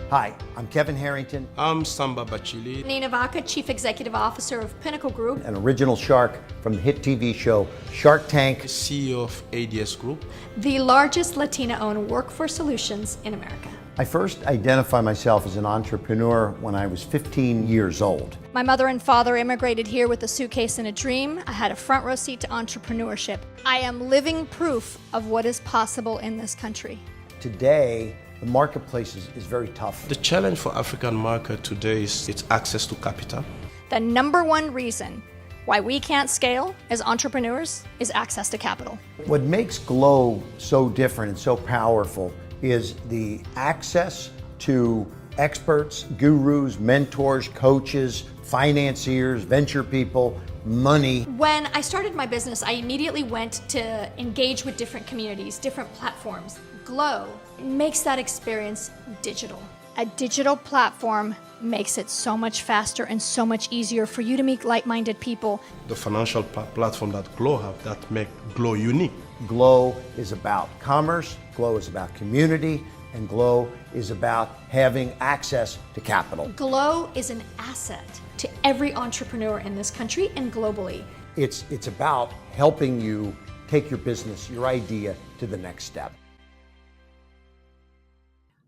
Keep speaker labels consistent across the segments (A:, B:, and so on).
A: Hi, I'm Kevin Harrington,
B: I'm Samba Bachili,
C: Nina Vaca, Chief Executive Officer of Pinnacle Group,
A: an original shark from the hit TV show Shark Tank,
B: CEO of ADS Group.
C: the largest Latina-owned workforce solutions in America.
A: I first identified myself as an entrepreneur when I was 15 years old.
C: My mother and father immigrated here with a suitcase and a dream. I had a front row seat to entrepreneurship. I am living proof of what is possible in this country.
A: Today, the marketplace is very tough.
B: The challenge for African market today is its access to capital.
C: The number one reason why we can't scale as entrepreneurs is access to capital.
A: What makes Glow so different and so powerful is the access to experts, gurus, mentors, coaches, financiers, venture people, money.
C: When I started my business, I immediately went to engage with different communities, different platforms. Glow makes that experience digital. A digital platform makes it so much faster and so much easier for you to meet like-minded people.
B: The financial platform that Glow have that make Glow unique.
A: Glow is about commerce, Glow is about community, and Glow is about having access to capital.
C: Glow is an asset to every entrepreneur in this country and globally.
A: It's about helping you take your business, your idea to the next step.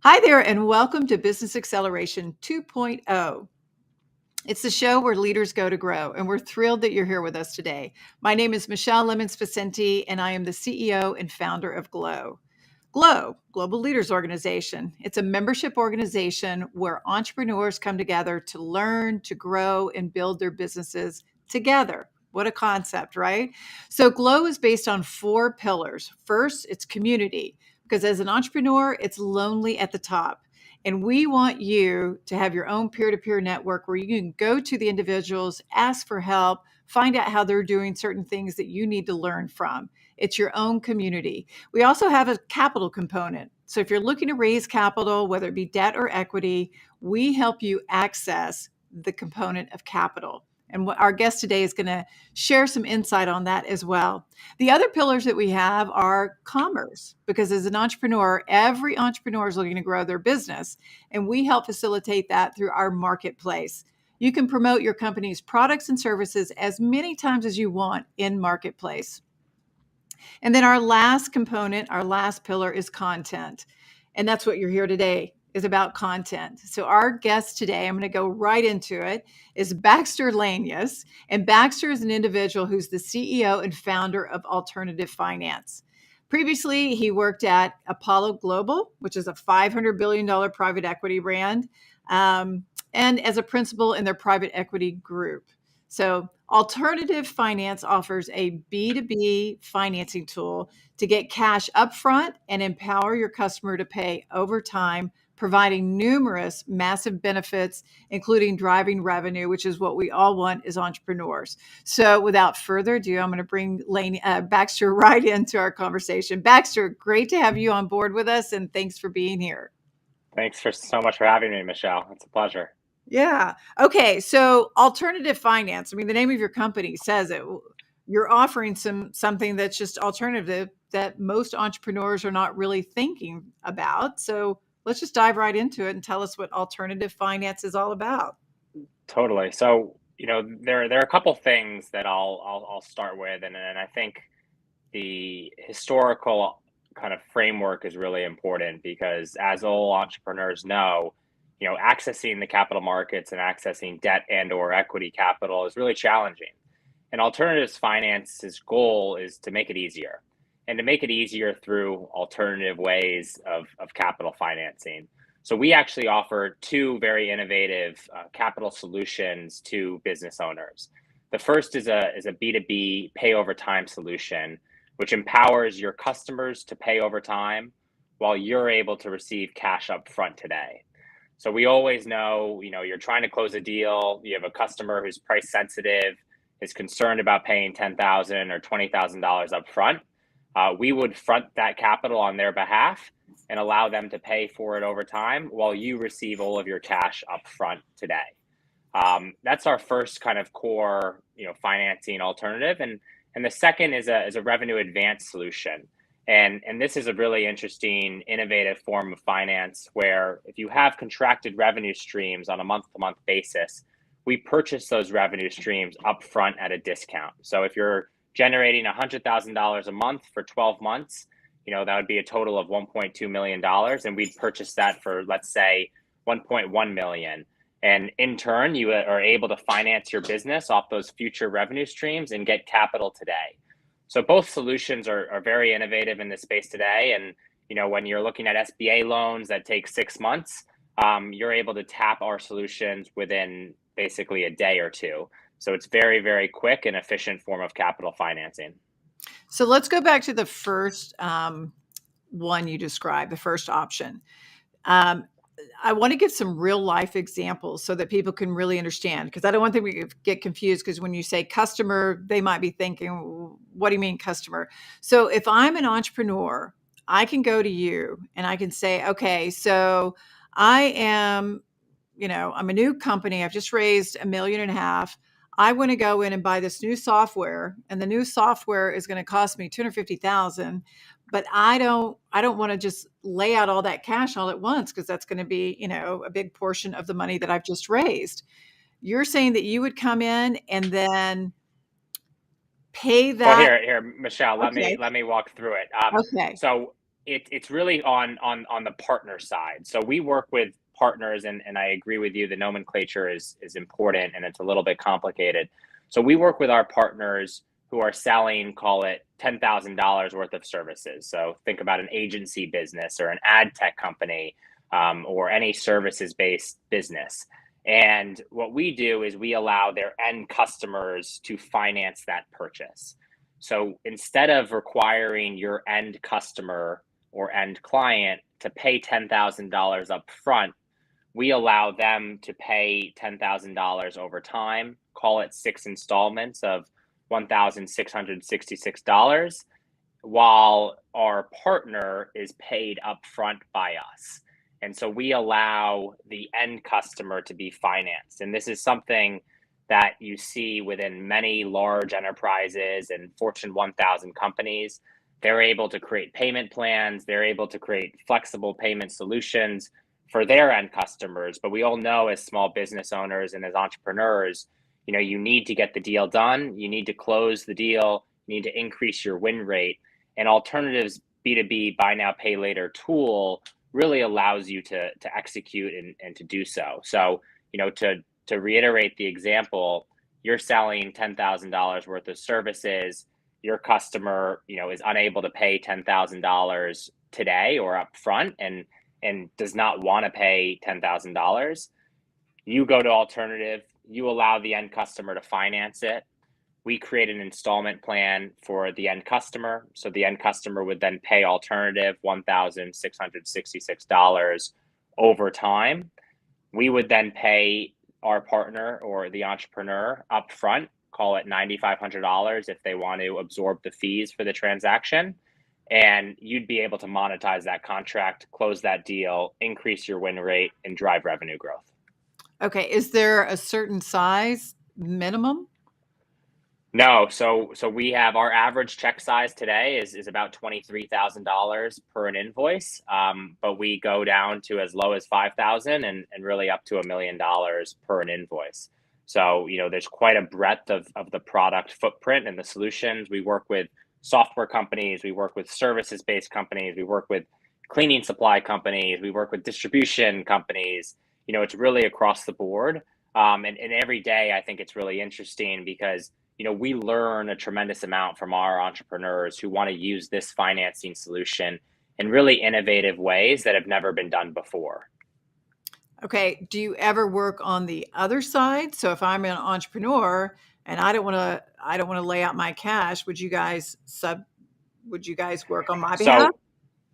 D: Hi there, and welcome to Business Acceleration 2.0. It's the show where leaders go to grow, and we're thrilled that you're here with us today. My name is Michelle Lemons-Vicente, and I am the CEO and founder of Glow. Glow, Global Leaders Organization. It's a membership organization where entrepreneurs come together to learn, to grow, and build their businesses together. What a concept, right? So Glow is based on 4 pillars. First, it's community, because as an entrepreneur, it's lonely at the top. And we want you to have your own peer-to-peer network where you can go to the individuals, ask for help, find out how they're doing certain things that you need to learn from. It's your own community. We also have a capital component. So if you're looking to raise capital, whether it be debt or equity, we help you access the component of capital. And our guest today is going to share some insight on that as well. The other pillars that we have are commerce, because as an entrepreneur, every entrepreneur is looking to grow their business, and we help facilitate that through our marketplace. You can promote your company's products and services as many times as you want in marketplace. And then our last component, our last pillar is content. And that's what you're here today, is about content. So our guest today, I'm going to go right into it, is Baxter Lanius. And Baxter is an individual who's the CEO and founder of Alternative Finance. Previously, he worked at Apollo Global, which is a $500 billion private equity brand, and as a principal in their private equity group. So Alternative Finance offers a B2B financing tool to get cash upfront and empower your customer to pay over time, providing numerous massive benefits, including driving revenue, which is what we all want as entrepreneurs. So without further ado, I'm going to bring Baxter right into our conversation. Baxter, great to have you on board with us, and thanks for being here.
E: Thanks so much for having me, Michelle. It's a pleasure.
D: Yeah. Okay. So Alternative Finance, I mean, the name of your company says it. You're offering something that's just alternative that most entrepreneurs are not really thinking about. So let's just dive right into it and tell us what Alternative Finance is all about.
E: Totally. So, there are a couple things that I'll start with, and I think the historical kind of framework is really important because, as all entrepreneurs know, accessing the capital markets and accessing debt and or equity capital is really challenging. And Alternatives Finance's goal is to make it easier, and to make it easier through alternative ways of capital financing. So we actually offer 2 very innovative capital solutions to business owners. The first is a B2B pay over time solution, which empowers your customers to pay over time while you're able to receive cash up front today. So we always know, you're trying to close a deal, you have a customer who's price sensitive, is concerned about paying $10,000 or $20,000 up front. We would front that capital on their behalf and allow them to pay for it over time while you receive all of your cash up front today. That's our first kind of core, financing alternative. And the second is a revenue advance solution. And this is a really interesting, innovative form of finance where if you have contracted revenue streams on a month-to-month basis, we purchase those revenue streams upfront at a discount. So if you're generating $100,000 a month for 12 months, that would be a total of $1.2 million. And we'd purchase that for, let's say, 1.1 million. And in turn, you are able to finance your business off those future revenue streams and get capital today. So both solutions are very innovative in this space today. And when you're looking at SBA loans that take 6 months, you're able to tap our solutions within basically a day or two. So it's very, very quick and efficient form of capital financing.
D: So let's go back to the first one you described, the first option. I want to give some real life examples so that people can really understand, because I don't want them to get confused, because when you say customer, they might be thinking, what do you mean customer? So if I'm an entrepreneur, I can go to you and I can say, okay, so I am, I'm a new company. I've just raised $1.5 million. I want to go in and buy this new software, and the new software is going to cost me $250,000. But I don't want to just lay out all that cash all at once, because that's going to be, a big portion of the money that I've just raised. You're saying that you would come in and then pay that.
E: Well, here, Michelle,
D: Okay.
E: let me walk through it.
D: Okay.
E: So it's really on the partner side. So we work with partners, and I agree with you. The nomenclature is important, and it's a little bit complicated. So we work with our partners who are selling, call it $10,000 worth of services. So think about an agency business or an ad tech company, or any services-based business. And what we do is we allow their end customers to finance that purchase. So instead of requiring your end customer or end client to pay $10,000 up front, we allow them to pay $10,000 over time, call it 6 installments of $1,666, while our partner is paid upfront by us. And so we allow the end customer to be financed. And this is something that you see within many large enterprises and Fortune 1000 companies. They're able to create payment plans. They're able to create flexible payment solutions for their end customers. But we all know, as small business owners and as entrepreneurs, you need to get the deal done. You need to close the deal. You need to increase your win rate. And Alternative's B2B buy now, pay later tool really allows you to execute and to do so. So, to reiterate the example, you're selling $10,000 worth of services. Your customer, is unable to pay $10,000 today or upfront, and does not want to pay $10,000. You go to Alternative. You allow the end customer to finance it. We create an installment plan for the end customer. So the end customer would then pay Alternative $1,666 over time. We would then pay our partner or the entrepreneur upfront, call it $9,500 if they want to absorb the fees for the transaction. And you'd be able to monetize that contract, close that deal, increase your win rate, and drive revenue growth.
D: Okay. Is there a certain size minimum?
E: No. So we have our average check size today is about $23,000 per an invoice. But we go down to as low as 5,000 and really up to $1 million per an invoice. So, there's quite a breadth of the product footprint and the solutions. We work with software companies. We work with services-based companies. We work with cleaning supply companies. We work with distribution companies. It's really across the board. And every day, I think it's really interesting because, we learn a tremendous amount from our entrepreneurs who want to use this financing solution in really innovative ways that have never been done before.
D: Okay. Do you ever work on the other side? So if I'm an entrepreneur and I don't want to lay out my cash, would you guys work on my behalf?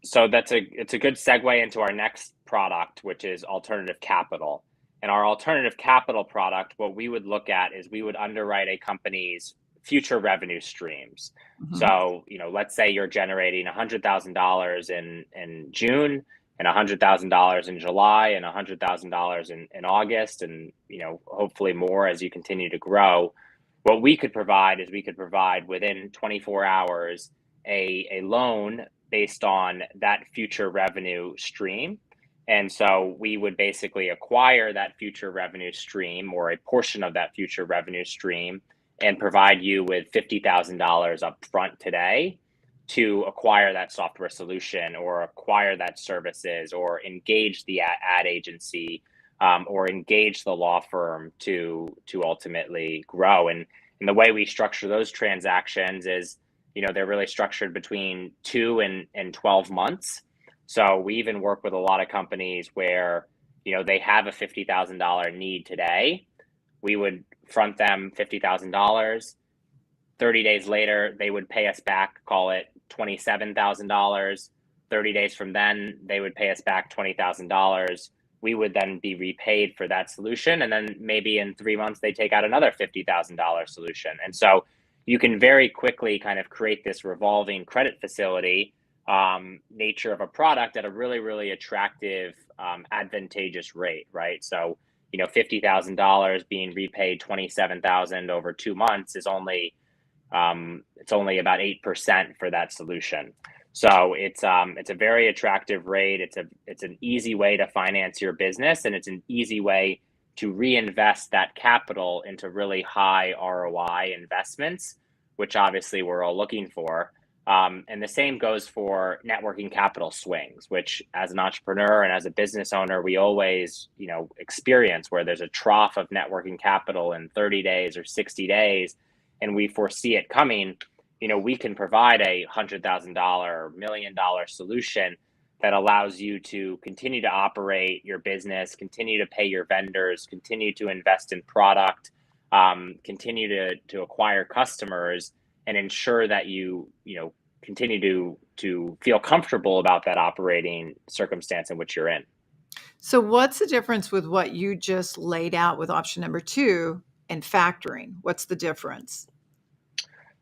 E: So it's a good segue into our next product, which is Alternative Capital. And our Alternative Capital product, what we would look at is we would underwrite a company's future revenue streams. Mm-hmm. So, let's say you're generating $100,000 in June, and $100,000 in July, and $100,000 in August, and hopefully more as you continue to grow. What we could provide is within 24 hours a loan based on that future revenue stream. And so we would basically acquire that future revenue stream or a portion of that future revenue stream and provide you with $50,000 up front today to acquire that software solution or acquire that services or engage the ad agency, or engage the law firm to ultimately grow. And the way we structure those transactions is, they're really structured between 2 and 12 months. So we even work with a lot of companies where, they have a $50,000 need today. We would front them $50,000. 30 days later, they would pay us back, call it $27,000. 30 days from then, they would pay us back $20,000. We would then be repaid for that solution. And then maybe in 3 months, they take out another $50,000 solution. And so you can very quickly kind of create this revolving credit facility nature of a product at a really, really attractive, advantageous rate, right? So, $50,000 being repaid $27,000 over 2 months is only, it's only about 8% for that solution. So it's a very attractive rate. It's an easy way to finance your business, and it's an easy way to reinvest that capital into really high ROI investments, which obviously we're all looking for. And the same goes for net working capital swings, which as an entrepreneur and as a business owner, we always, experience where there's a trough of net working capital in 30 days or 60 days, and we foresee it coming. We can provide a $100,000, $1 million solution that allows you to continue to operate your business, continue to pay your vendors, continue to invest in product, continue to acquire customers, and ensure that you continue to feel comfortable about that operating circumstance in which you're in.
D: So what's the difference with what you just laid out with option number 2 and factoring? What's the difference?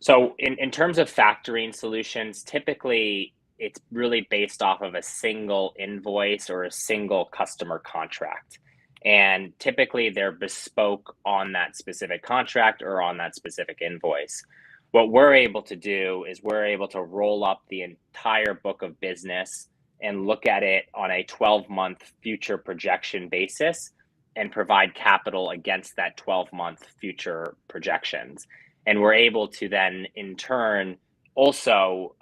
E: So in terms of factoring solutions, typically it's really based off of a single invoice or a single customer contract. And typically they're bespoke on that specific contract or on that specific invoice. What we're able to do is we're able to roll up the entire book of business and look at it on a 12-month future projection basis and provide capital against that 12-month future projections. And we're able to then, in turn, also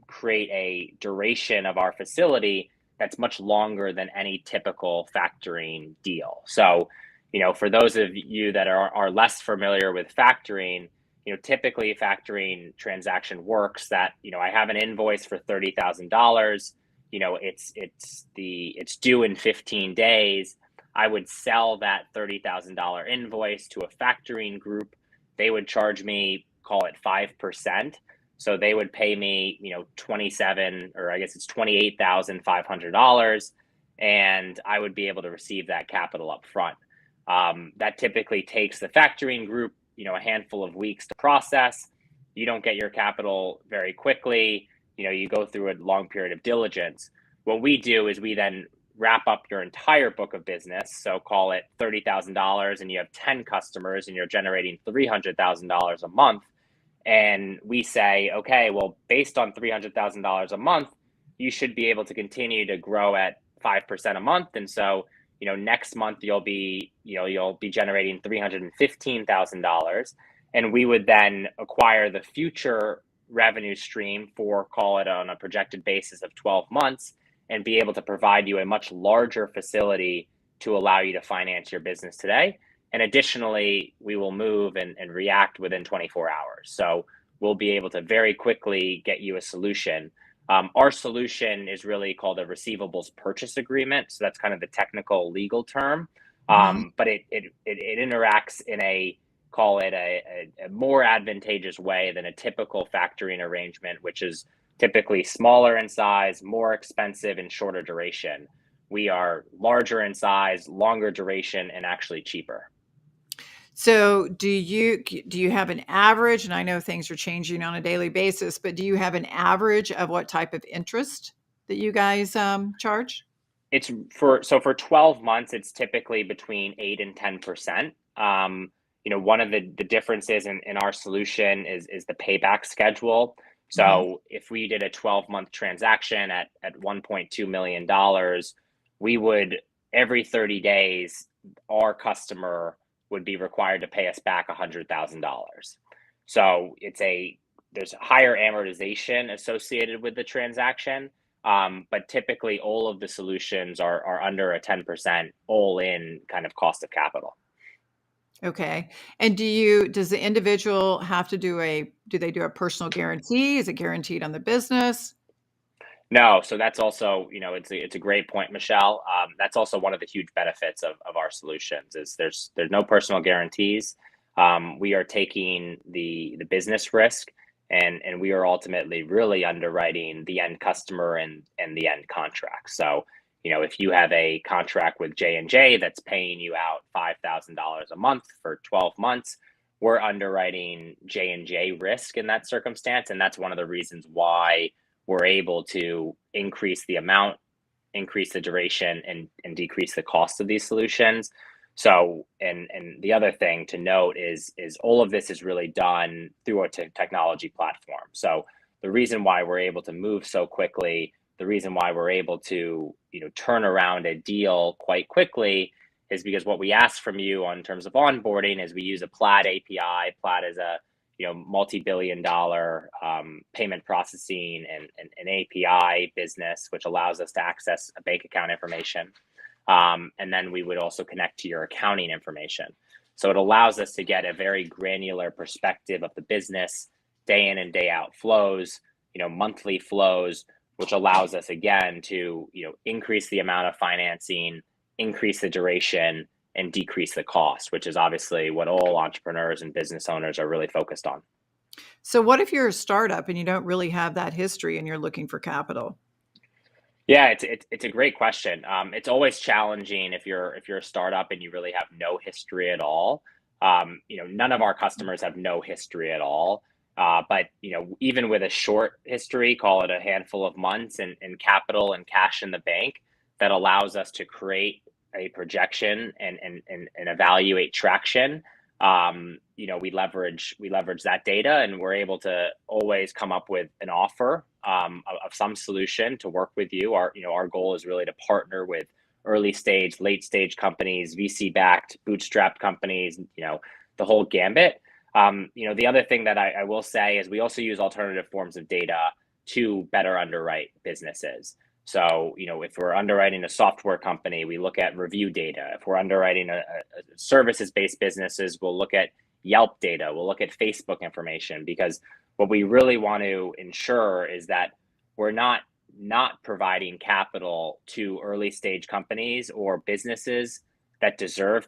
E: create a duration of our facility that's much longer than any typical factoring deal. So, for those of you that are less familiar with factoring, typically a factoring transaction works that, I have an invoice for $30,000. It's due in 15 days. I would sell that $30,000 invoice to a factoring group. They would charge me, call it 5%. So they would pay me, $28,500, and I would be able to receive that capital up front. That typically takes the factoring group, a handful of weeks to process. You don't get your capital very quickly. You go through a long period of diligence. What we do is we then wrap up your entire book of business. So call it $30,000 and you have 10 customers and you're generating $300,000 a month. And we say, okay, well, based on $300,000 a month, you should be able to continue to grow at 5% a month. And so, next month you'll be generating $315,000. And we would then acquire the future revenue stream for, call it on a projected basis of 12 months, and be able to provide you a much larger facility to allow you to finance your business today. And additionally, we will move and react within 24 hours. So we'll be able to very quickly get you a solution. Our solution is really called a receivables purchase agreement. So that's kind of the technical legal term. But it interacts in a more advantageous way than a typical factoring arrangement, which is typically smaller in size, more expensive, and shorter duration. We are larger in size, longer duration, and actually cheaper.
D: So do you have an average? And I know things are changing on a daily basis, but do you have an average of what type of interest that you guys charge?
E: It's for 12 months, it's typically between 8 and 10%. One of the differences in our solution is the payback schedule. So if we did a 12-month transaction at $1.2 million, we would, every 30 days, our customer would be required to pay us back $100,000. So there's higher amortization associated with the transaction, but typically all of the solutions are under a 10% all-in kind of cost of capital.
D: Okay. And does the individual have to do they do a personal guarantee? Is it guaranteed on the business?
E: No, so that's also, it's a great point, Michelle. That's also one of the huge benefits of our solutions is there's no personal guarantees. We are taking the business risk, and we are ultimately really underwriting the end customer and the end contract. So, if you have a contract with J&J that's paying you out $5,000 a month for 12 months, we're underwriting J&J risk in that circumstance, and that's one of the reasons why we're able to increase the amount, increase the duration, and decrease the cost of these solutions. So, and the other thing to note is all of this is really done through a technology platform. So the reason why we're able to move so quickly, the reason why we're able to, turn around a deal quite quickly is because what we ask from you in terms of onboarding is we use a Plaid API. Plaid is a multi-billion-dollar payment processing and an API business, which allows us to access a bank account information. And then we would also connect to your accounting information. So it allows us to get a very granular perspective of the business, day in and day out flows, monthly flows, which allows us again to, increase the amount of financing, increase the duration, and decrease the cost, which is obviously what all entrepreneurs and business owners are really focused on.
D: So what if you're a startup and you don't really have that history and you're looking for capital?
E: Yeah, it's a great question. It's always challenging if you're a startup and you really have no history at all. None of our customers have no history at all. But even with a short history, call it a handful of months and capital and cash in the bank, that allows us to create a projection and evaluate traction. We leverage that data, and we're able to always come up with an offer of some solution to work with you. Our goal is really to partner with early stage, late stage companies, VC backed, bootstrapped companies, the whole gambit. The other thing that I will say is we also use alternative forms of data to better underwrite businesses. So, if we're underwriting a software company, we look at review data. If we're underwriting a services-based businesses, we'll look at Yelp data. We'll look at Facebook information, because what we really want to ensure is that we're not providing capital to early stage companies or businesses that deserve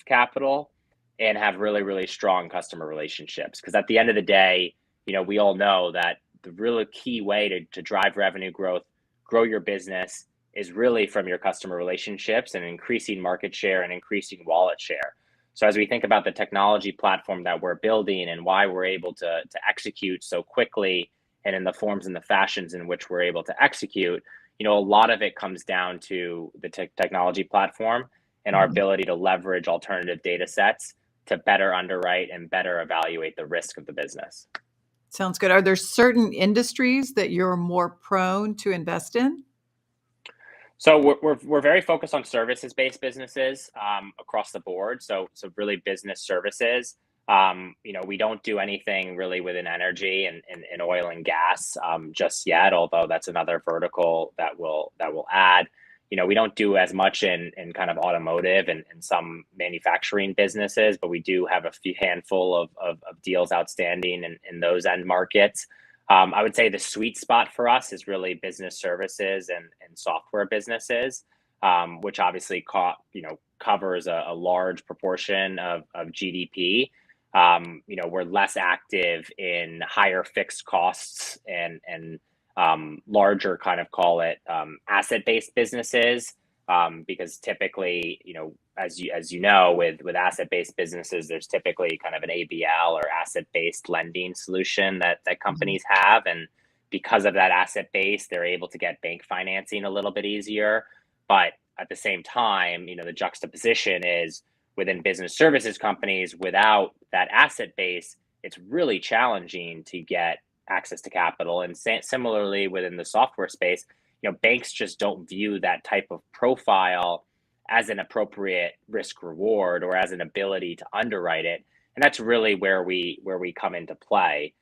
E: capital and have really, really strong customer relationships. Because at the end of the day, we all know that the really key way to drive revenue growth, grow your business, is really from your customer relationships and increasing market share and increasing wallet share. So as we think about the technology platform that we're building and why we're able to execute so quickly and in the forms and the fashions in which we're able to execute, a lot of it comes down to the technology platform and our ability to leverage alternative data sets to better underwrite and better evaluate the risk of the business.
D: Sounds good. Are there certain industries that you're more prone to invest in?
E: So we're very focused on services-based businesses across the board. So really business services. We don't do anything really within energy and oil and gas just yet, although that's another vertical that will add. We don't do as much in kind of automotive and some manufacturing businesses, but we do have a few handful of deals outstanding in those end markets. I would say the sweet spot for us is really business services and software businesses, which obviously covers a large proportion of GDP. We're less active in higher fixed costs and larger kind of, call it, asset-based businesses, because typically, as you know, with asset-based businesses, there's typically kind of an ABL or asset-based lending solution that companies have, and because of that asset base, they're able to get bank financing a little bit easier. But at the same time, the juxtaposition is within business services companies, without that asset base, it's really challenging to get access to capital. And similarly within the software space, banks just don't view that type of profile as an appropriate risk reward or as an ability to underwrite it. And that's really where we come into play.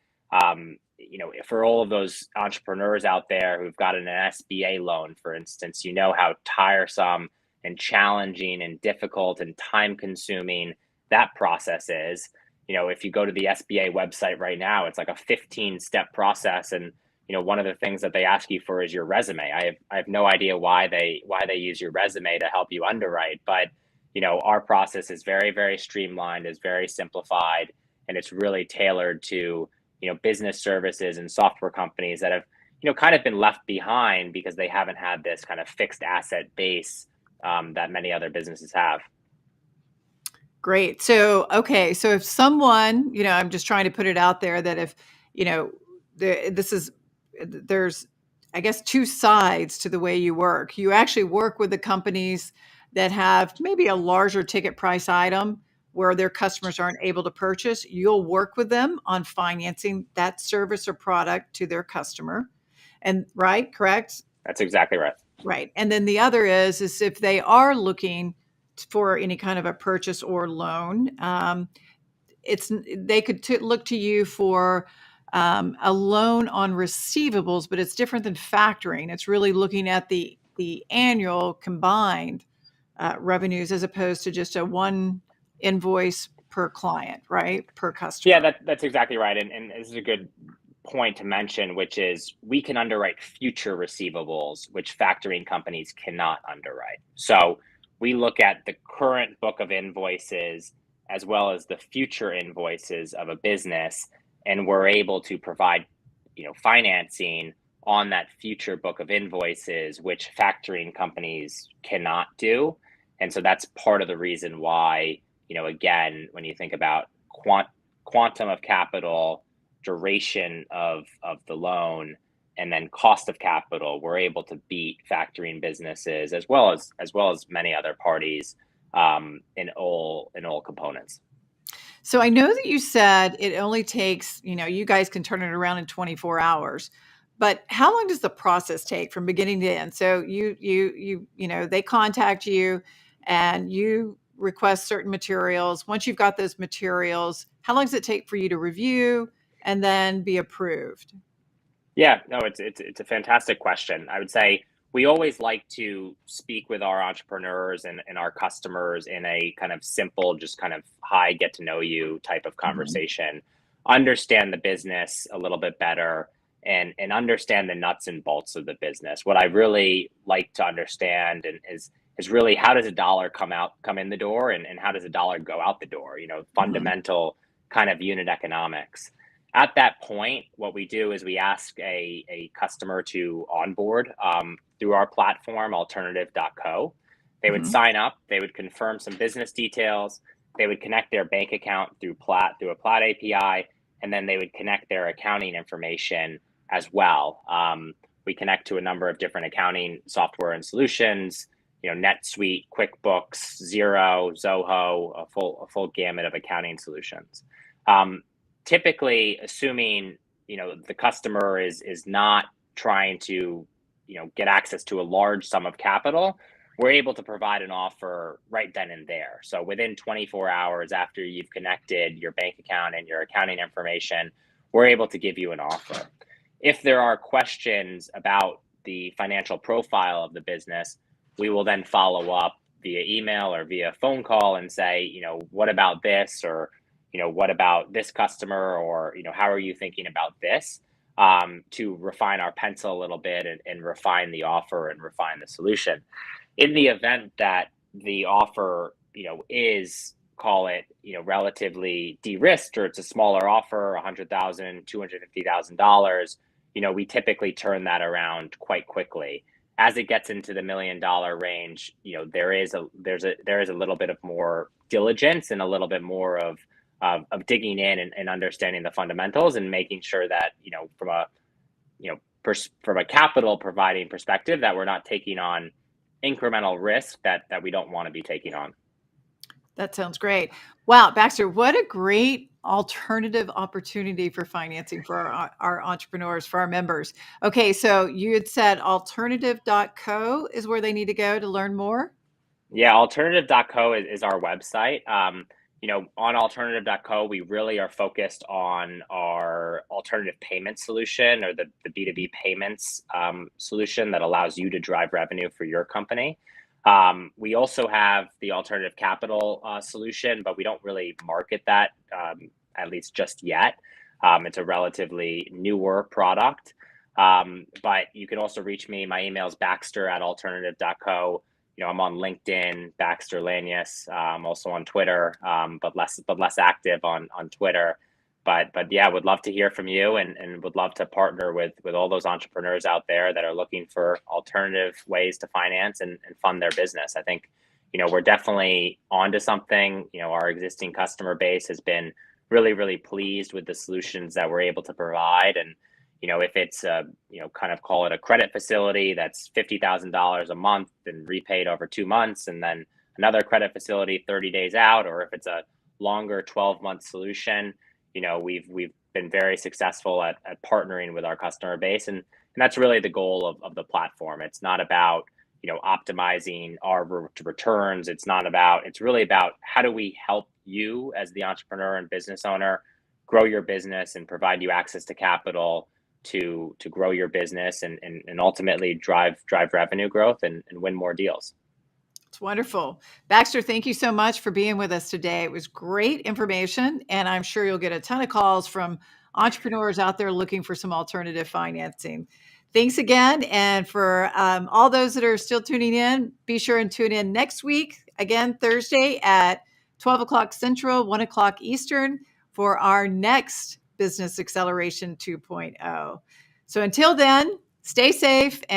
E: For all of those entrepreneurs out there who've gotten an SBA loan, for instance, how tiresome and challenging and difficult and time consuming that process is. If you go to the SBA website right now, it's like a 15-step process. And, one of the things that they ask you for is your resume. I have no idea why they use your resume to help you underwrite. But, our process is very, very streamlined, is very simplified, and it's really tailored to, business services and software companies that have, kind of been left behind because they haven't had this kind of fixed asset base that many other businesses have.
D: Great. So, okay. So if someone, I'm just trying to put it out there that if, there's, I guess, two sides to the way you work. You actually work with the companies that have maybe a larger ticket price item where their customers aren't able to purchase. You'll work with them on financing that service or product to their customer. And right, correct?
E: That's exactly right.
D: Right. And then the other is if they are looking for any kind of a purchase or loan, they could look to you for a loan on receivables, but it's different than factoring. It's really looking at the annual combined revenues as opposed to just a one invoice per client, right? Per customer.
E: Yeah, that's exactly right. And this is a good point to mention, which is we can underwrite future receivables, which factoring companies cannot underwrite. So we look at the current book of invoices as well as the future invoices of a business, and we're able to provide, financing on that future book of invoices, which factoring companies cannot do. And so that's part of the reason why, again, when you think about quantum of capital, duration of the loan, and then cost of capital, we're able to beat factoring businesses as well as many other parties in all components.
D: So I know that you said it only takes, you guys can turn it around in 24 hours, but how long does the process take from beginning to end? So they contact you and you request certain materials. Once you've got those materials, how long does it take for you to review and then be approved?
E: Yeah, no, it's a fantastic question. I would say we always like to speak with our entrepreneurs and our customers in a kind of simple, just kind of high get to know you type of conversation, understand the business a little bit better and understand the nuts and bolts of the business. What I really like to understand is really how does a dollar come in the door and how does a dollar go out the door, fundamental kind of unit economics. At that point, what we do is we ask a customer to onboard through our platform, alternative.co. They would sign up, they would confirm some business details, they would connect their bank account through a Plaid API, and then they would connect their accounting information as well. We connect to a number of different accounting software and solutions, NetSuite, QuickBooks, Xero, Zoho, a full gamut of accounting solutions. Typically, assuming the customer is not trying to get access to a large sum of capital, we're able to provide an offer right then and there. So within 24 hours after you've connected your bank account and your accounting information, we're able to give you an offer. If there are questions about the financial profile of the business, we will then follow up via email or via phone call and say, what about this, or what about this customer, or how are you thinking about this, to refine our pencil a little bit and refine the offer and refine the solution. In the event that the offer is, call it, relatively de-risked, or it's a smaller offer, $100,000, $250,000, we typically turn that around quite quickly. As it gets into the $1 million range, there is a little bit of more diligence and a little bit more of digging in and understanding the fundamentals and making sure that from a capital providing perspective, that we're not taking on incremental risk that we don't want to be taking on.
D: That sounds great. Wow, Baxter, what a great alternative opportunity for financing for our entrepreneurs, for our members. Okay, so you had said alternative.co is where they need to go to learn more.
E: Yeah, alternative.co is our website. On alternative.co, we really are focused on our alternative payment solution, or the B2B payments solution that allows you to drive revenue for your company. We also have the alternative capital solution, but we don't really market that, at least just yet. It's a relatively newer product. But you can also reach me. My email is baxter@alternative.co. I'm on LinkedIn, Baxter Lanius. I'm also on Twitter, but less active on Twitter. But yeah, would love to hear from you, and would love to partner with all those entrepreneurs out there that are looking for alternative ways to finance and fund their business. I think, we're definitely onto something. Our existing customer base has been really, really pleased with the solutions that we're able to provide. And if it's kind of call it a credit facility that's $50,000 a month and repaid over 2 months, and then another credit facility 30 days out, or if it's a longer 12-month solution, we've been very successful at partnering with our customer base, and that's really the goal of the platform. It's not about optimizing our returns. It's really about how do we help you as the entrepreneur and business owner grow your business and provide you access to capital to grow your business and ultimately drive revenue growth and win more deals.
D: It's wonderful. Baxter, thank you so much for being with us today. It was great information, and I'm sure you'll get a ton of calls from entrepreneurs out there looking for some alternative financing. Thanks again. And for all those that are still tuning in, be sure and tune in next week, again, Thursday at 12 o'clock Central, 1 o'clock Eastern, for our next Business Acceleration 2.0. So until then, stay safe.